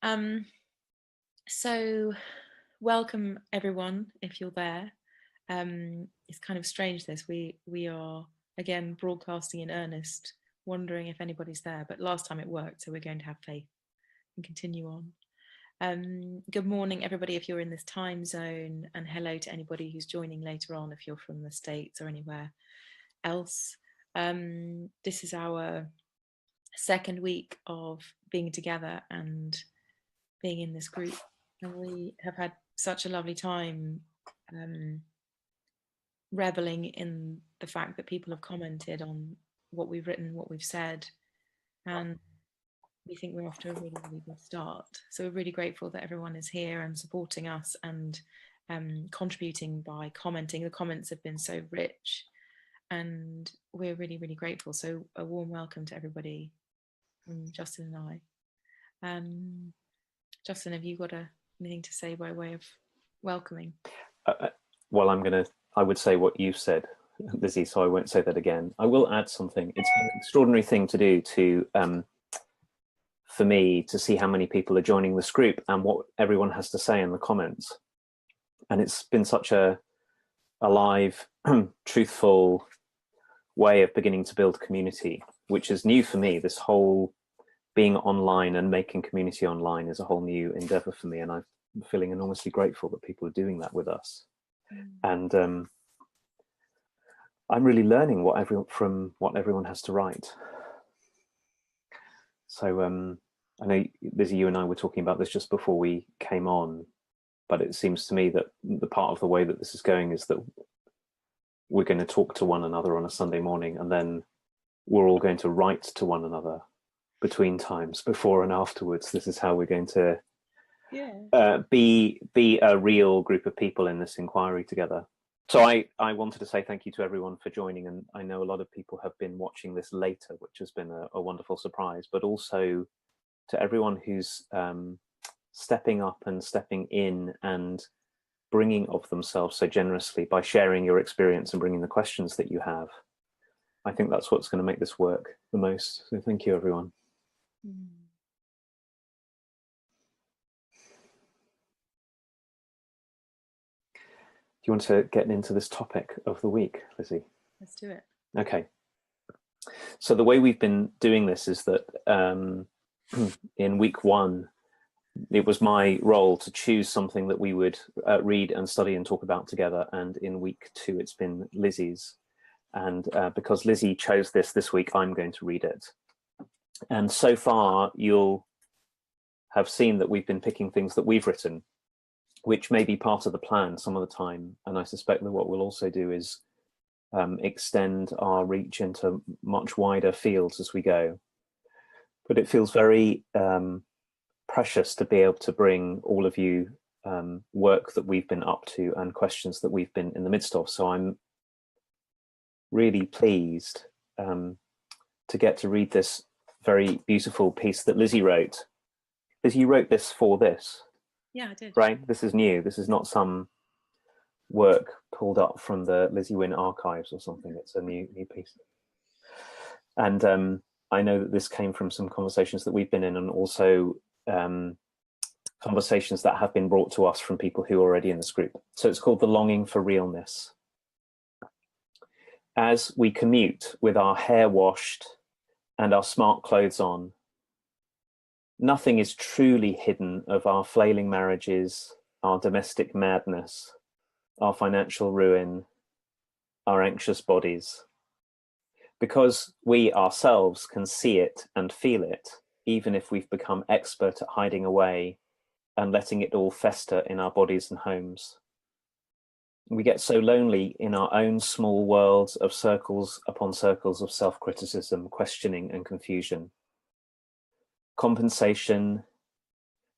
Um, so welcome everyone if you're there. It's kind of strange this. We are again broadcasting in earnest, wondering if anybody's there, but last time it worked, so we're going to have faith and continue on. Good morning everybody if you're in this time zone, and hello to anybody who's joining later on if you're from the States or anywhere else. This is our second week of being together and being in this group, and we have had such a lovely time reveling in the fact that people have commented on what we've written, what we've said, and we think we're off to a really, really good start. So we're really grateful that everyone is here and supporting us and contributing by commenting. The comments have been so rich, and we're really, really grateful. So a warm welcome to everybody from Justin and I. Justin, have you got anything to say by way of welcoming? Well, I would say what you said, Lizzie, so I won't say that again. I will add something. It's an extraordinary thing to do for me to see how many people are joining this group and what everyone has to say in the comments. And it's been such a alive, truthful way of beginning to build community, which is new for me. This whole being online and making community online is a whole new endeavor for me, and I'm feeling enormously grateful that people are doing that with us. And I'm really learning from what everyone has to write. So I know, Lizzie, you and I were talking about this just before we came on, but it seems to me that the part of the way that this is going is that we're going to talk to one another on a Sunday morning, and then we're all going to write to one another between times, before and afterwards. This is how we're going to be a real group of people in this inquiry together. So I wanted to say thank you to everyone for joining, and I know a lot of people have been watching this later, which has been a wonderful surprise, but also to everyone who's stepping up and stepping in and bringing of themselves so generously by sharing your experience and bringing the questions that you have. I think that's what's going to make this work the most. So thank you, everyone. Do you want to get into this topic of the week, Lizzie? Let's do it. Okay. So the way we've been doing this is that in week one, it was my role to choose something that we would read and study and talk about together. And in week two, it's been Lizzie's. And because Lizzie chose this week, I'm going to read it. And so far, you'll have seen that we've been picking things that we've written, which may be part of the plan some of the time. And I suspect that what we'll also do is extend our reach into much wider fields as we go. But it feels very precious to be able to bring all of you work that we've been up to and questions that we've been in the midst of. So I'm really pleased to get to read this very beautiful piece that Lizzie wrote. Lizzie, you wrote this for this. Yeah, I did. Right? This is new. This is not some work pulled up from the Lizzie Wynne archives or something. It's a new piece. And I know that this came from some conversations that we've been in, and also conversations that have been brought to us from people who are already in this group. So it's called The Longing for Realness. As we commute with our hair washed and our smart clothes on, nothing is truly hidden of our flailing marriages, our domestic madness, our financial ruin, our anxious bodies. Because we ourselves can see it and feel it, even if we've become expert at hiding away and letting it all fester in our bodies and homes. We get so lonely in our own small worlds of circles upon circles of self-criticism, questioning, and confusion. Compensation,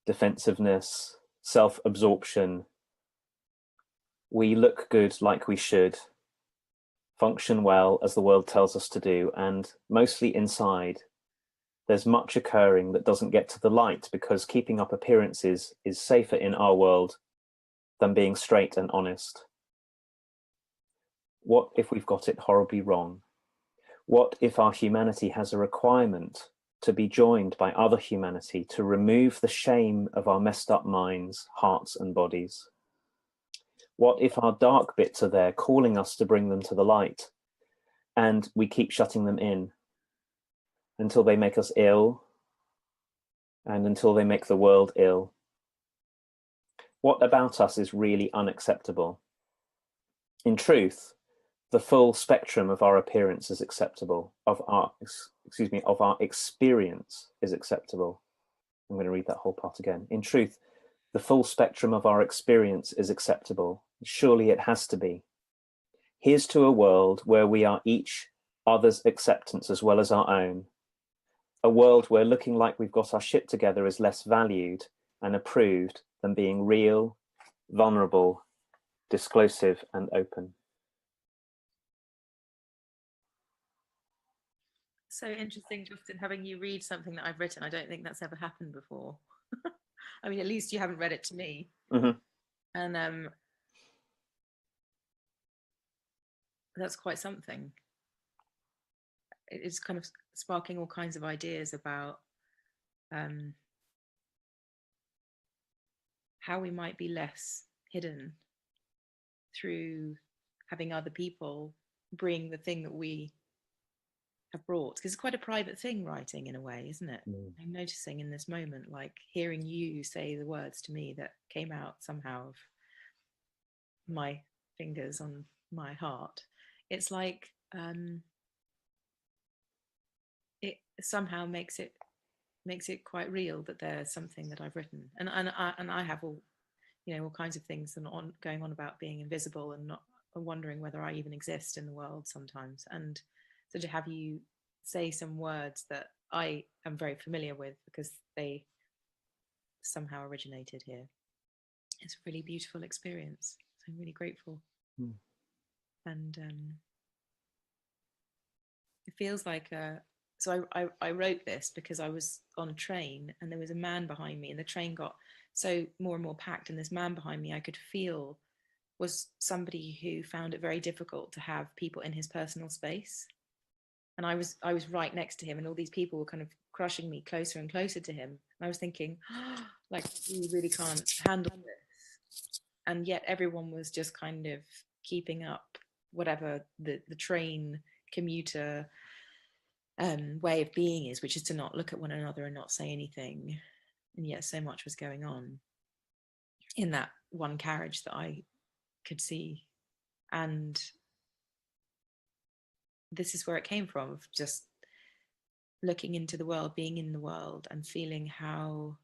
defensiveness, self-absorption. We look good like we should, function well as the world tells us to do, and mostly inside, there's much occurring that doesn't get to the light because keeping up appearances is safer in our world than being straight and honest. What if we've got it horribly wrong? What if our humanity has a requirement to be joined by other humanity, to remove the shame of our messed up minds, hearts, and bodies? What if our dark bits are there calling us to bring them to the light, and we keep shutting them in until they make us ill and until they make the world ill? What about us is really unacceptable? In truth, the full spectrum of our appearance is acceptable, of our experience is acceptable. I'm going to read that whole part again. In truth, the full spectrum of our experience is acceptable. Surely it has to be. Here's to a world where we are each other's acceptance as well as our own. A world where looking like we've got our shit together is less valued and approved than being real, vulnerable, disclosive, and open. So interesting, Justin, having you read something that I've written. I don't think that's ever happened before. I mean, at least you haven't read it to me. Mm-hmm. And that's quite something. It's kind of sparking all kinds of ideas about how we might be less hidden through having other people bring the thing that we have brought, because it's quite a private thing, writing, in a way, isn't it? I'm noticing in this moment, like hearing you say the words to me that came out somehow of my fingers on my heart. It's like it somehow makes it quite real that there's something that I've written, and I have all, you know, all kinds of things and going on about being invisible and not wondering whether I even exist in the world sometimes. And so to have you say some words that I am very familiar with because they somehow originated here, it's a really beautiful experience. So I'm really grateful. And it feels like so I wrote this because I was on a train and there was a man behind me, and the train got so more and more packed, and this man behind me I could feel was somebody who found it very difficult to have people in his personal space. And I was right next to him, and all these people were kind of crushing me closer and closer to him. And I was thinking, oh, like, we really can't handle this. And yet everyone was just kind of keeping up whatever the train commuter way of being is, which is to not look at one another and not say anything. And yet so much was going on in that one carriage that I could see. And this is where it came from, of just looking into the world, being in the world, and feeling how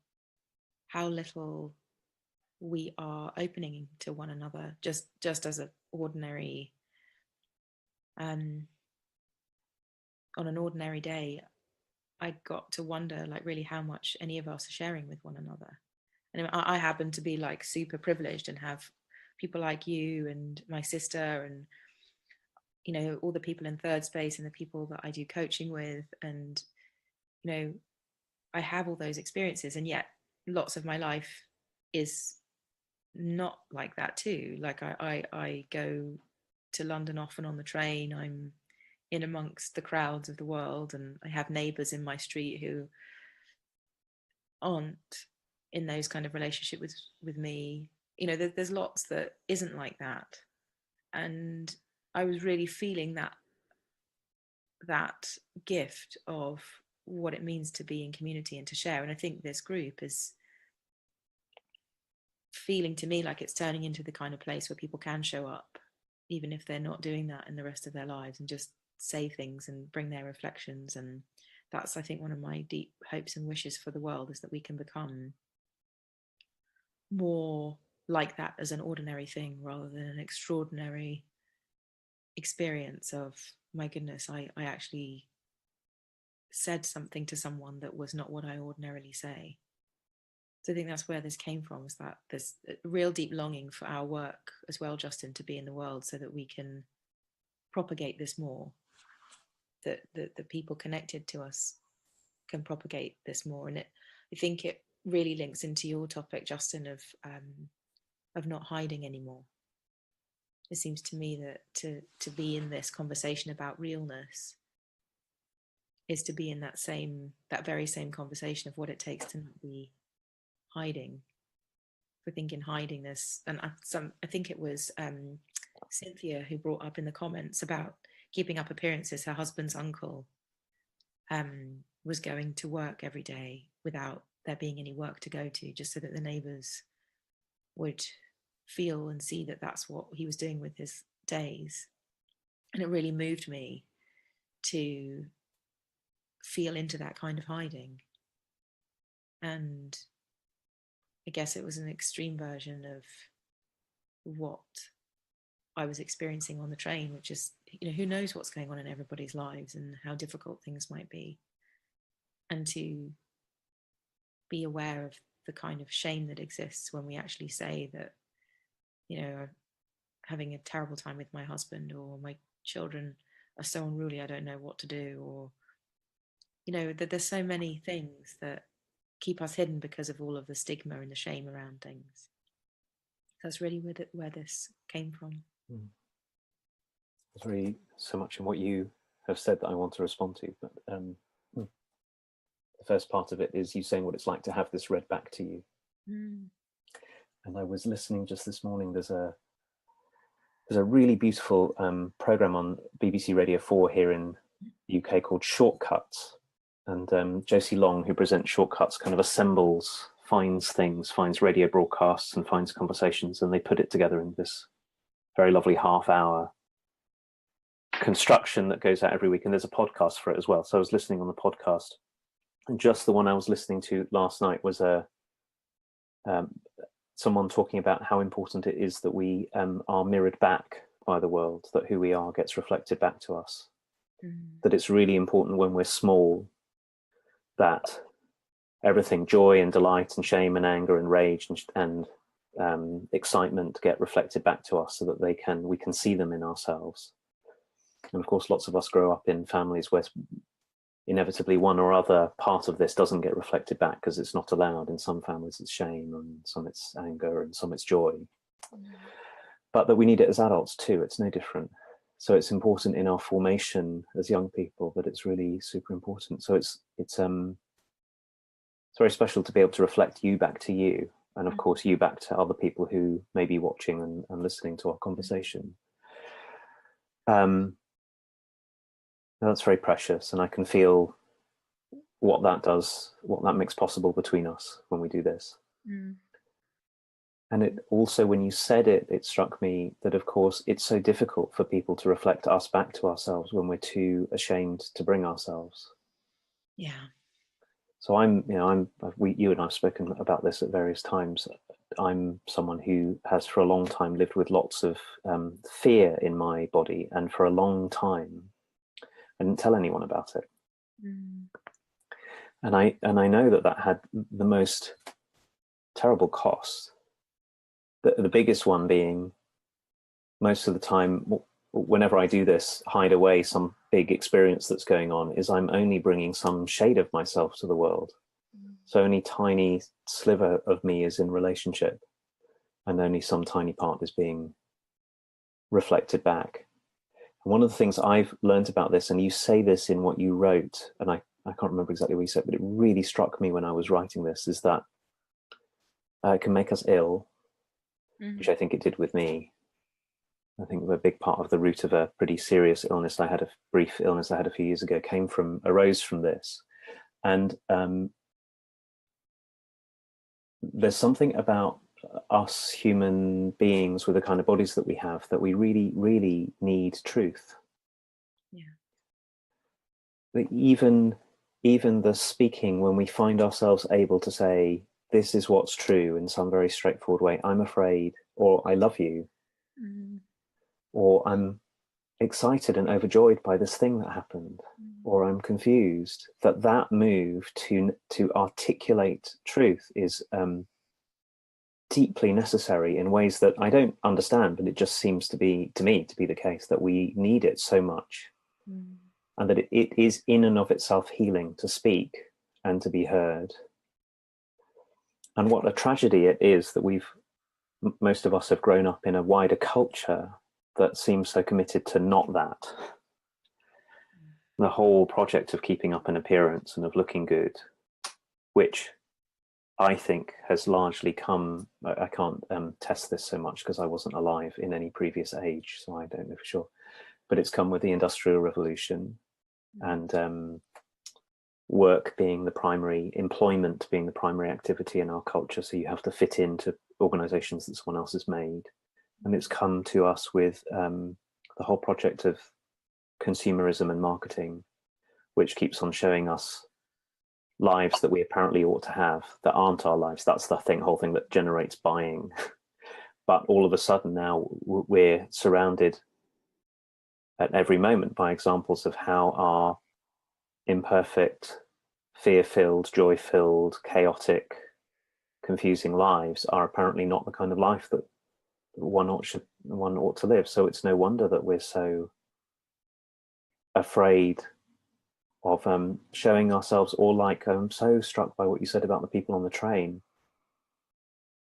little we are opening to one another, just as an ordinary on an ordinary day. I got to wonder, like, really how much any of us are sharing with one another. And I happen to be like super privileged and have people like you and my sister, and you know, all the people in Third Space and the people that I do coaching with, and you know, I have all those experiences, and yet lots of my life is not like that too. Like I go to London often on the train. I'm in amongst the crowds of the world, and I have neighbors in my street who aren't in those kind of relationship with me. You know, there's lots that isn't like that. And I was really feeling that gift of what it means to be in community and to share. And I think this group is feeling to me like it's turning into the kind of place where people can show up, even if they're not doing that in the rest of their lives, and just say things and bring their reflections. And that's, I think, one of my deep hopes and wishes for the world, is that we can become more like that as an ordinary thing rather than an extraordinary experience of, my goodness, I actually said something to someone that was not what I ordinarily say. So I think that's where this came from, is that there's a real deep longing for our work as well, Justin, to be in the world so that we can propagate this more, that the people connected to us can propagate this more. And I think it really links into your topic, Justin, of not hiding anymore. It seems to me that to be in this conversation about realness is to be in that very same conversation of what it takes to not be hiding. I think in hiding this, and I think it was Cynthia who brought up in the comments about keeping up appearances. Her husband's uncle was going to work every day without there being any work to go to, just so that the neighbours would feel and see that that's what he was doing with his days. And it really moved me to feel into that kind of hiding. And I guess it was an extreme version of what I was experiencing on the train, which is, who knows what's going on in everybody's lives and how difficult things might be. And to be aware of the kind of shame that exists when we actually say that, I'm having a terrible time with my husband, or my children are so unruly, I don't know what to do, or, that there's so many things that keep us hidden because of all of the stigma and the shame around things. That's really where this came from. There's really so much in what you have said that I want to respond to, but the first part of it is you saying what it's like to have this read back to you. And I was listening just this morning. There's a really beautiful program on BBC Radio 4 here in the UK called Shortcuts, and Josie Long, who presents Shortcuts, kind of finds radio broadcasts and finds conversations, and they put it together in this very lovely half-hour construction that goes out every week, and there's a podcast for it as well. So I was listening on the podcast, and just the one I was listening to last night was someone talking about how important it is that we are mirrored back by the world, that who we are gets reflected back to us, that it's really important when we're small that everything, joy and delight and shame and anger and rage and excitement, get reflected back to us, so that we can see them in ourselves. And of course, lots of us grow up in families where inevitably one or other part of this doesn't get reflected back because it's not allowed. In some families it's shame, and some it's anger, and some it's joy. But that we need it as adults too. It's no different. So it's important in our formation as young people, but it's really super important. So it's very special to be able to reflect you back to you, and of course you back to other people who may be watching and listening to our conversation. That's very precious, and I can feel what that does, what that makes possible between us when we do this. And it also, when you said it, it struck me that, of course, it's so difficult for people to reflect us back to ourselves when we're too ashamed to bring ourselves. Yeah. So you and I've spoken about this at various times. I'm someone who has for a long time lived with lots of fear in my body, and for a long time I didn't tell anyone about it. And I know that had the most terrible cost. The biggest one being, most of the time, whenever I do this, hide away some big experience that's going on, is I'm only bringing some shade of myself to the world. So only tiny sliver of me is in relationship, and only some tiny part is being reflected back. And one of the things I've learned about this, and you say this in what you wrote, and I can't remember exactly what you said, but it really struck me when I was writing this, is that it can make us ill, which I think it did with me. I think a big part of the root of a pretty serious illness brief illness I had a few years ago arose from this. And there's something about us human beings with the kind of bodies that we have, that we really, really need truth. Yeah. But even the speaking, when we find ourselves able to say, this is what's true in some very straightforward way, I'm afraid, or I love you, or I'm excited and overjoyed by this thing that happened, or I'm confused, that move to articulate truth is deeply necessary in ways that I don't understand, but it just seems to me to be the case, that we need it so much, and that it is in and of itself healing to speak and to be heard. And what a tragedy it is that most of us have grown up in a wider culture that seems so committed to not that. the whole project of keeping up an appearance and of looking good, which I think has largely come, I can't test this so much because I wasn't alive in any previous age, so I don't know for sure, but it's come with the Industrial Revolution and work being the primary, employment being the primary activity in our culture. So you have to fit into organizations that someone else has made. And it's come to us with the whole project of consumerism and marketing, which keeps on showing us lives that we apparently ought to have that aren't our lives. That's the whole thing that generates buying. But all of a sudden now we're surrounded at every moment by examples of how our imperfect, fear-filled, joy-filled, chaotic, confusing lives are apparently not the kind of life that one ought to live. So it's no wonder that we're so afraid of showing ourselves, or like I'm so struck by what you said about the people on the train.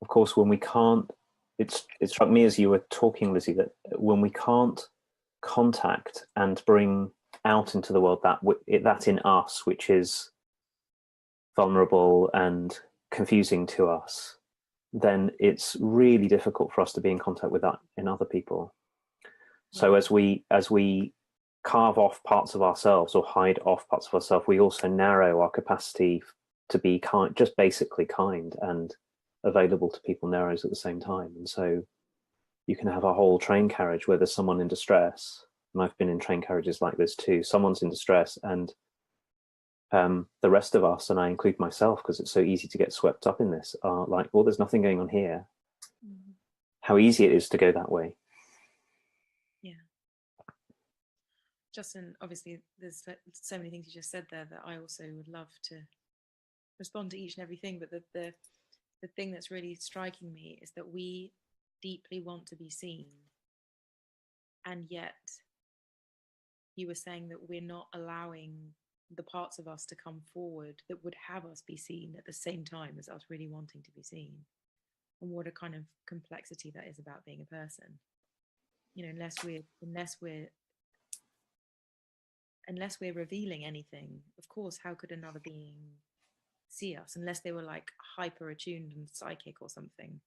Of course, when we can't, it struck me as you were talking, Lizzie, that when we can't contact and bring out into the world that in us, which is vulnerable and confusing to us, then it's really difficult for us to be in contact with that in other people. So as we carve off parts of ourselves or hide off parts of ourselves, we also narrow our capacity to be kind, just basically kind and available to people, narrows at the same time. And so you can have a whole train carriage where there's someone in distress, and I've been in train carriages like this too, someone's in distress, and the rest of us, and I include myself because it's so easy to get swept up in this, are like, well, there's nothing going on here. How easy it is to go that way. Yeah. Justin, obviously there's so many things you just said there that I also would love to respond to each and everything, but the thing that's really striking me is that we deeply want to be seen, and yet you were saying that we're not allowing the parts of us to come forward that would have us be seen at the same time as us really wanting to be seen. And what a kind of complexity that is about being a person. You know, unless we're revealing anything, of course, how could another being see us unless they were like hyper attuned and psychic or something?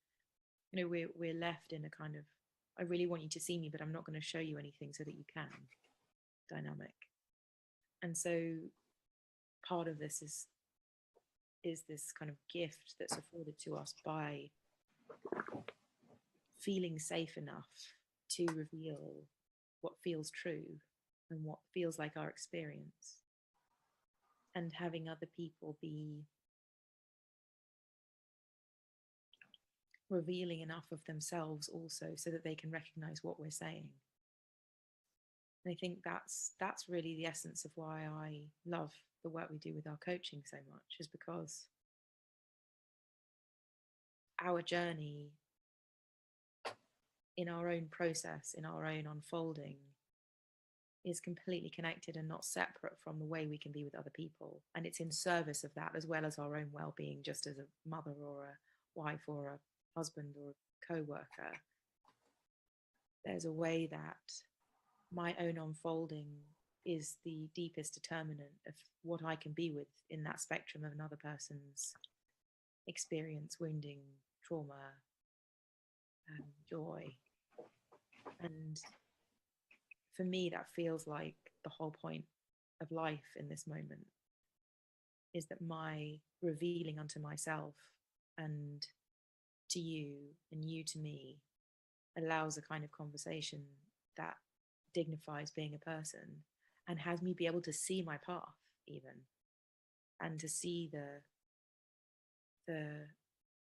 You know, we're left in a kind of, I really want you to see me, but I'm not going to show you anything so that you can dynamic. And so part of this is this kind of gift that's afforded to us by feeling safe enough to reveal what feels true and what feels like our experience, and having other people be revealing enough of themselves also so that they can recognize what we're saying. And I think that's really the essence of why I love the work we do with our coaching so much, is because our journey in our own process, in our own unfolding, is completely connected and not separate from the way we can be with other people. And it's in service of that, as well as our own well-being, just as a mother or a wife or a husband or a co-worker. There's a way that my own unfolding is the deepest determinant of what I can be with in that spectrum of another person's experience, wounding, trauma, joy. And for me, that feels like the whole point of life in this moment, is that my revealing unto myself and to you and you to me allows a kind of conversation that dignifies being a person and has me be able to see my path even, and to see the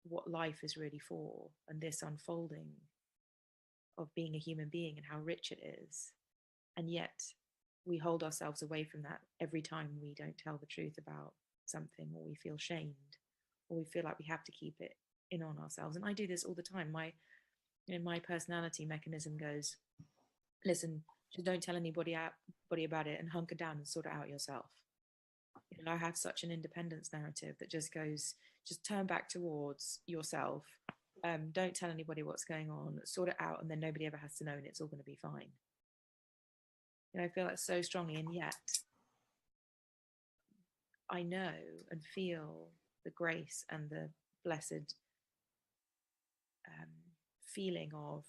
what life is really for, and this unfolding of being a human being and how rich it is. And yet we hold ourselves away from that every time we don't tell the truth about something, or we feel shamed, or we feel like we have to keep it in on ourselves. And I do this all the time. My personality mechanism goes, listen, just don't tell anybody about it and hunker down and sort it out yourself. You know, I have such an independence narrative that just goes, just turn back towards yourself. Don't tell anybody what's going on, sort it out, and then nobody ever has to know, and it's all going to be fine. You know, I feel that so strongly, and yet I know and feel the grace and the blessed um, feeling of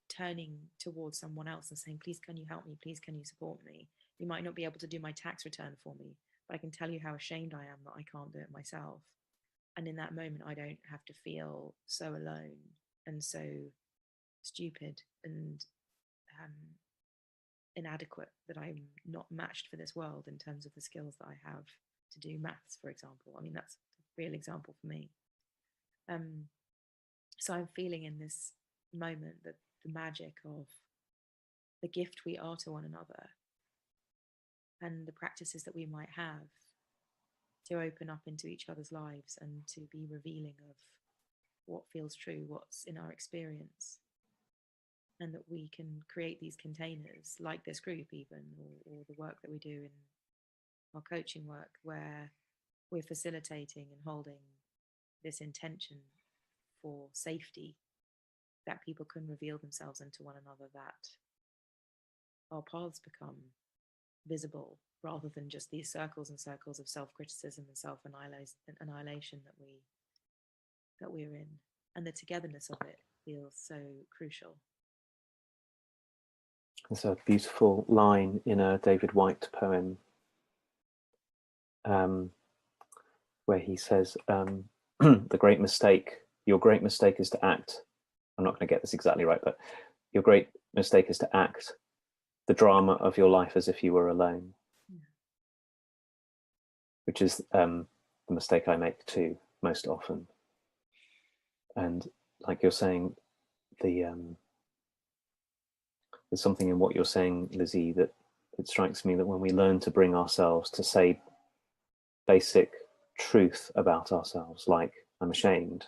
turning towards someone else and saying, please, can you help me? Please, can you support me? You might not be able to do my tax return for me, but I can tell you how ashamed I am that I can't do it myself. And in that moment, I don't have to feel so alone and so stupid and um, inadequate that I'm not matched for this world in terms of the skills that I have to do maths, for example. I mean, that's a real example for me. Um, so I'm feeling in this moment that the magic of the gift we are to one another and the practices that we might have to open up into each other's lives and to be revealing of what feels true, what's in our experience, and that we can create these containers like this group even, or the work that we do in our coaching work, where we're facilitating and holding this intention for safety, that people can reveal themselves into one another, that our paths become visible rather than just these circles and circles of self-criticism and self-annihilation that we're in. And the togetherness of it feels so crucial. There's a beautiful line in a David Whyte poem where he says, your great mistake is to act. I'm not going to get this exactly right, but your great mistake is to act the drama of your life as if you were alone, which is the mistake I make too most often. And like you're saying, there's something in what you're saying, Lizzie, that it strikes me that when we learn to bring ourselves to say basic truth about ourselves, like I'm ashamed,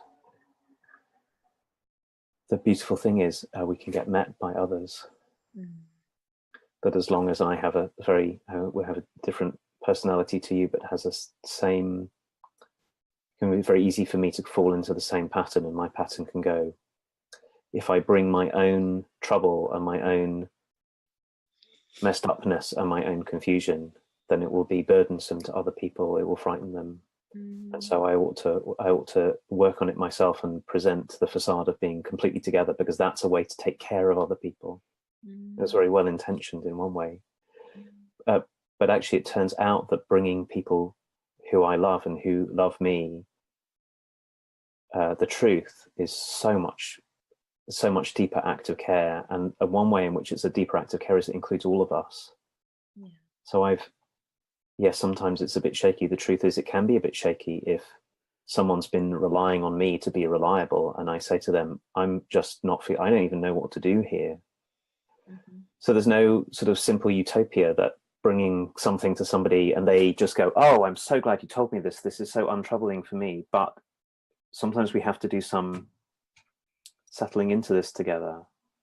the beautiful thing is we can get met by others. But as long as I have we have a different personality to you, but has a same, it can be very easy for me to fall into the same pattern, and my pattern can go, if I bring my own trouble and my own messed upness and my own confusion, then it will be burdensome to other people, it will frighten them. And so I ought to work on it myself and present the facade of being completely together, because that's a way to take care of other people. It's very well intentioned in one way, but actually it turns out that bringing people who I love and who love me the truth is so much deeper act of care. And one way in which it's a deeper act of care is it includes all of us. So yes, sometimes it's a bit shaky. The truth is, it can be a bit shaky if someone's been relying on me to be reliable, and I say to them, I'm just not, I don't even know what to do here. So there's no sort of simple utopia that bringing something to somebody and they just go, oh, I'm so glad you told me this. This is so untroubling for me. But sometimes we have to do some settling into this together.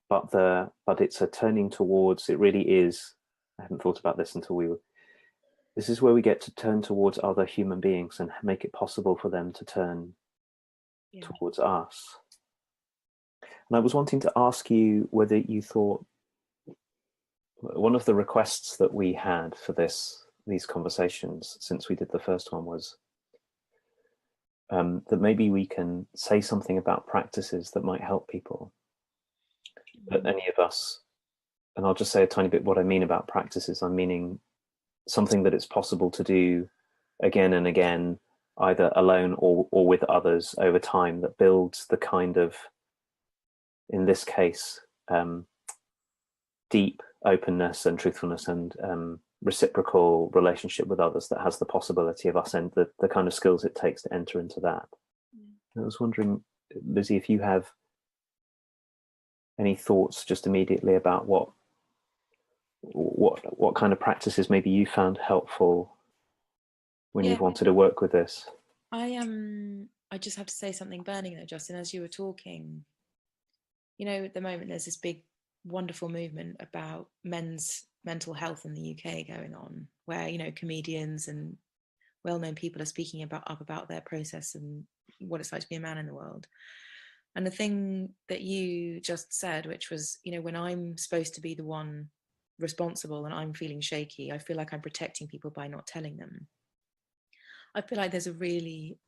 But it's a turning towards, it really is, I hadn't thought about this until this is where we get to turn towards other human beings and make it possible for them to turn towards us. And I was wanting to ask you whether you thought, one of the requests that we had for these conversations since we did the first one was that maybe we can say something about practices that might help people. That any of us, and I'll just say a tiny bit what I mean about practices. I'm meaning something that it's possible to do again and again, either alone or with others over time, that builds the kind of, in this case, deep openness and truthfulness and reciprocal relationship with others that has the possibility of us and the kind of skills it takes to enter into that. I was wondering, Lizzie, if you have any thoughts just immediately about what kind of practices maybe you found helpful when you've wanted to work with this. I just have to say something burning though, Justin, as you were talking. At the moment there's this big wonderful movement about men's mental health in the UK going on, where comedians and well-known people are speaking about their process and what it's like to be a man in the world. And the thing that you just said, which was, when I'm supposed to be the one responsible and I'm feeling shaky, I feel like I'm protecting people by not telling them. I feel like there's a really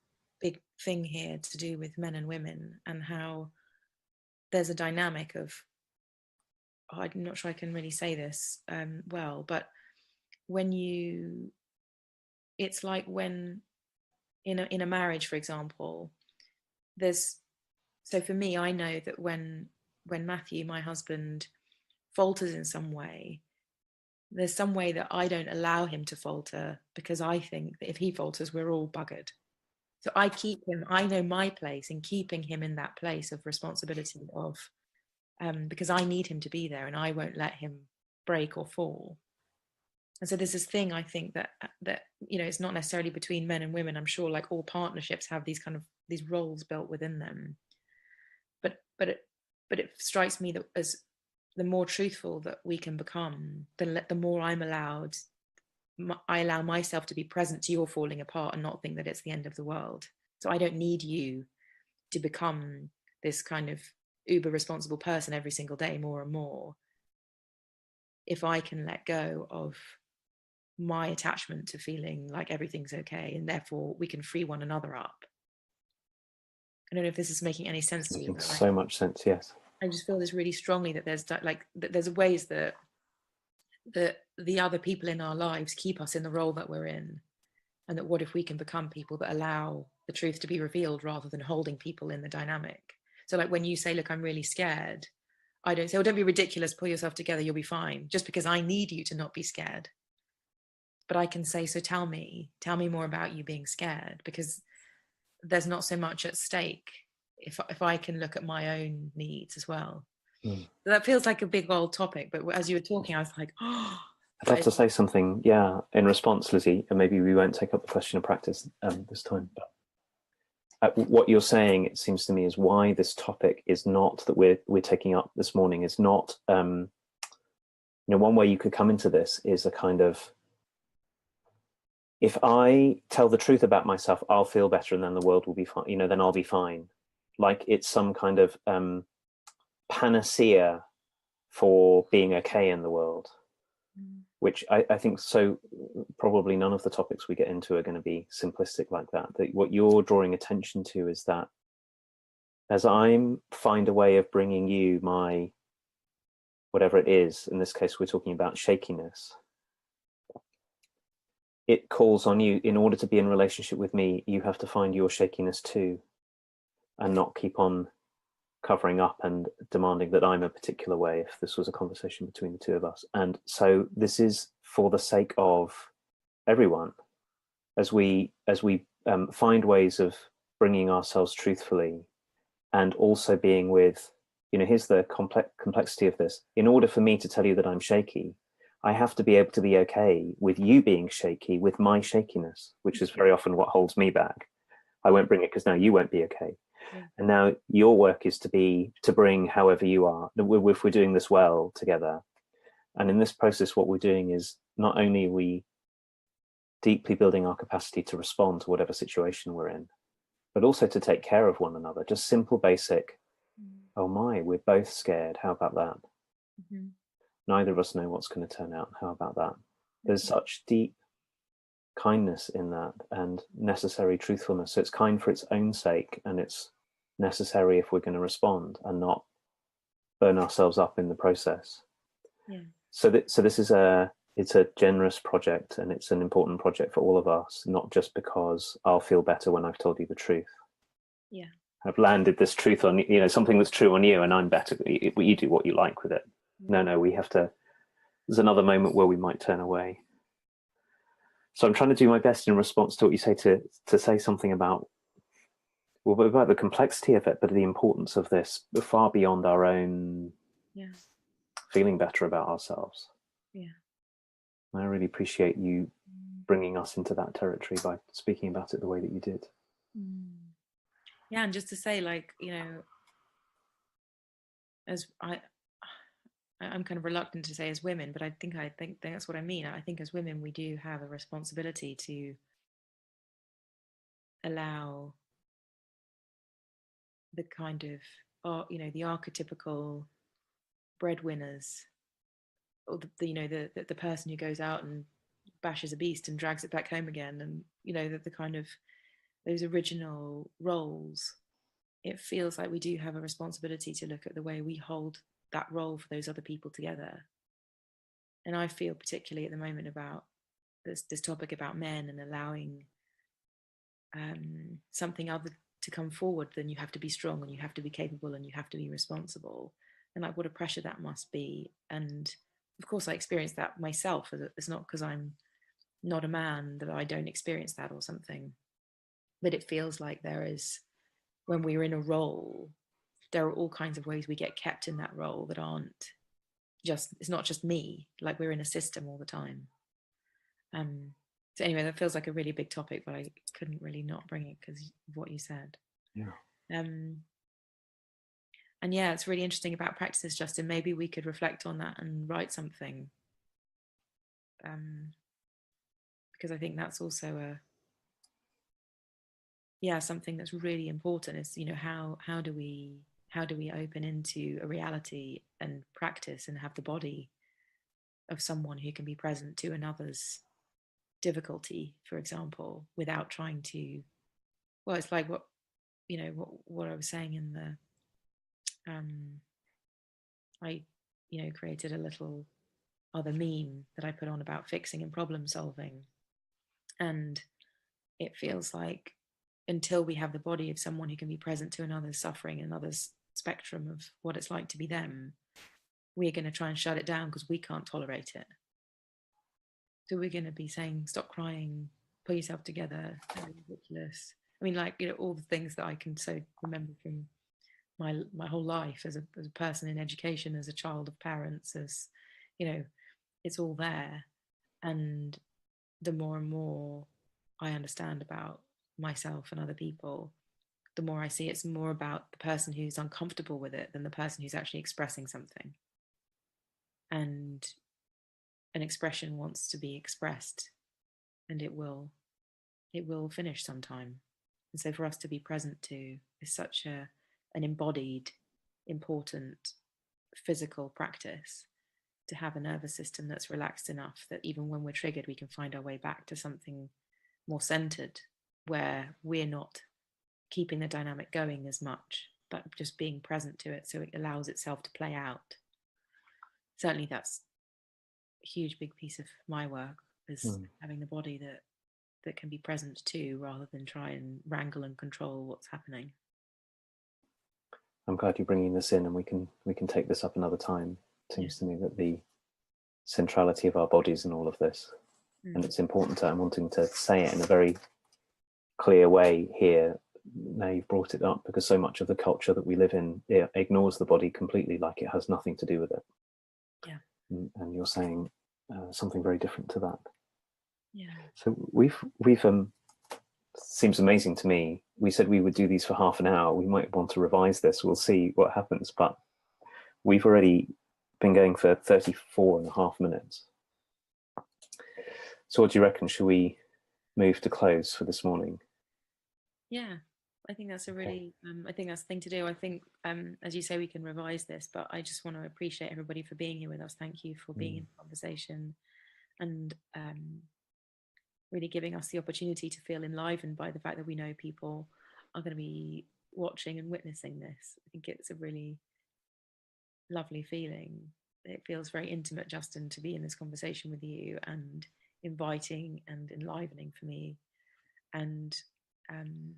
big thing here to do with men and women, and how there's a dynamic of, oh, I'm not sure I can really say this well, but when you, it's like when in a marriage, for example, there's, so for me, I know that when Matthew, my husband, falters in some way, there's some way that I don't allow him to falter, because I think that if he falters, we're all buggered. So I keep him, I know my place in keeping him in that place of responsibility of, because I need him to be there and I won't let him break or fall. And so there's this thing, I think, that it's not necessarily between men and women. I'm sure like all partnerships have these kind of these roles built within them. But it strikes me that as the more truthful that we can become, the more I allow myself to be present to your falling apart and not think that it's the end of the world. So I don't need you to become this kind of uber responsible person every single day more and more. If I can let go of my attachment to feeling like everything's okay, and therefore we can free one another up. I don't know if this is making any sense to you, Making but so much sense, yes. I just feel this really strongly that there's ways that the other people in our lives keep us in the role that we're in, and that what if we can become people that allow the truth to be revealed rather than holding people in the dynamic. So like when you say, look, I'm really scared, I don't say, oh, don't be ridiculous, pull yourself together, you'll be fine, just because I need you to not be scared. But I can say, so tell me more about you being scared, because there's not so much at stake if I can look at my own needs as well. Mm. That feels like a big old topic, but as you were talking, I was like, oh. I'd love to say something, yeah, in response, Lizzie, and maybe we won't take up the question of practice this time. But what you're saying, it seems to me, is why this topic is not that we're taking up this morning is not. One way you could come into this is a kind of, if I tell the truth about myself, I'll feel better, and then the world will be fine. Then I'll be fine. Like it's some kind of panacea for being okay in the world. Which I think so probably none of the topics we get into are going to be simplistic like that. That what you're drawing attention to is that as I find a way of bringing you my, whatever it is, in this case we're talking about shakiness, it calls on you, in order to be in relationship with me, you have to find your shakiness too, and not keep on covering up and demanding that I'm a particular way if this was a conversation between the two of us. And so this is for the sake of everyone, as we find ways of bringing ourselves truthfully, and also being with, here's the complexity of this. In order for me to tell you that I'm shaky, I have to be able to be okay with you being shaky, with my shakiness, which is very often what holds me back. I won't bring it because now you won't be okay. Yeah. And now your work is to bring however you are, if we're doing this well together. And in this process, what we're doing is not only are we deeply building our capacity to respond to whatever situation we're in, but also to take care of one another. Just simple, basic, oh my, we're both scared. How about that? Mm-hmm. Neither of us know what's going to turn out. How about that? There's such deep kindness in that, and necessary truthfulness. So it's kind for its own sake, and it's necessary if we're going to respond and not burn ourselves up in the process. Yeah. So this is it's a generous project, and it's an important project for all of us, not just because I'll feel better when I've told you the truth. Yeah. I've landed this truth on, something that's true on you, and I'm better. You do what you like with it. Yeah. No, we have to, there's another moment where we might turn away. So I'm trying to do my best in response to what you say to say something about the complexity of it, but the importance of this far beyond our own feeling better about ourselves. Yeah. I really appreciate you bringing us into that territory by speaking about it the way that you did. Yeah, and just to say, as I'm kind of reluctant to say as women, but I think that's what I mean. I think as women, we do have a responsibility to allow the kind of, the archetypical breadwinners, or the person who goes out and bashes a beast and drags it back home again, and the kind of those original roles, it feels like we do have a responsibility to look at the way we hold that role for those other people together. And I feel particularly at the moment about this topic about men and allowing something other to come forward than you have to be strong and you have to be capable and you have to be responsible, and like what a pressure that must be. And of course I experience that myself. It's not because I'm not a man that I don't experience that or something, but it feels like there is, when we're in a role, there are all kinds of ways we get kept in that role that aren't just, it's not just me, like we're in a system all the time. So anyway, that feels like a really big topic, but I couldn't really not bring it because of what you said. Yeah. And yeah, it's really interesting about practices, Justin. Maybe we could reflect on that and write something, because I think that's also something that's really important. Is how do we open into a reality and practice and have the body of someone who can be present to another's difficulty, for example, without trying to, well, it's like what I was saying in the I created a little other meme that I put on about fixing and problem solving, and it feels like until we have the body of someone who can be present to another's suffering and another's spectrum of what it's like to be them, we're going to try and shut it down because we can't tolerate it. So we're going to be saying, stop crying, pull yourself together, ridiculous. I mean, like, all the things that I can so remember from my whole life as a person in education, as a child of parents, as it's all there. And the more and more I understand about myself and other people, the more I see it's more about the person who's uncomfortable with it than the person who's actually expressing something. And an expression wants to be expressed, and it will finish sometime. And so for us to be present to is such an embodied, important physical practice, to have a nervous system that's relaxed enough that even when we're triggered, we can find our way back to something more centered, where we're not keeping the dynamic going as much, but just being present to it so it allows itself to play out. Certainly that's a huge big piece of my work, is having the body that can be present too, rather than try and wrangle and control what's happening. I'm glad you're bringing this in, and we can take this up another time. It seems to me that the centrality of our bodies in all of this, and it's important I'm wanting to say it in a very clear way here. Now you've brought it up, because so much of the culture that we live in, it ignores the body completely, like it has nothing to do with it. And you're saying something very different to that. So we've seems amazing to me. We said we would do these for half an hour. We might want to revise this. We'll see what happens, but we've already been going for 34 and a half minutes. So what do you reckon? Should we move to close for this morning? Yeah, I think that's a really, I think that's the thing to do. I think, as you say, we can revise this, but I just want to appreciate everybody for being here with us. Thank you for being in the conversation, and really giving us the opportunity to feel enlivened by the fact that we know people are going to be watching and witnessing this. I think it's a really lovely feeling. It feels very intimate, Justin, to be in this conversation with you, and inviting and enlivening for me. And I'm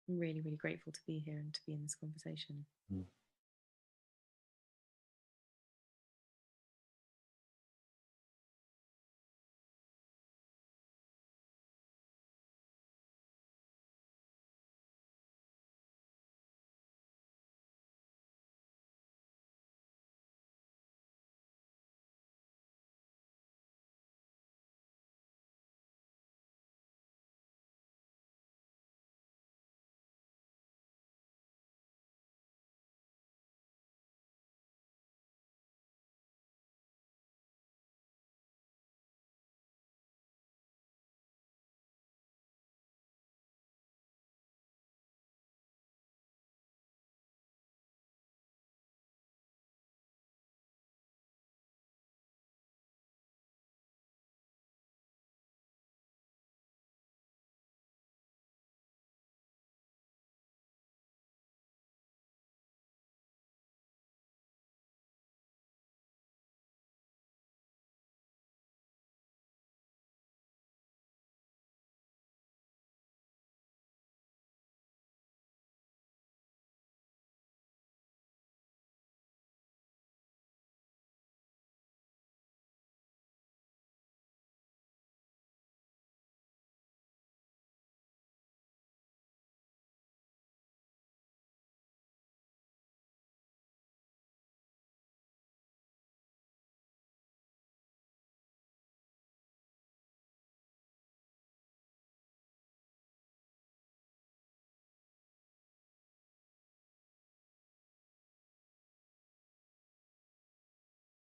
really, really grateful to be here and to be in this conversation.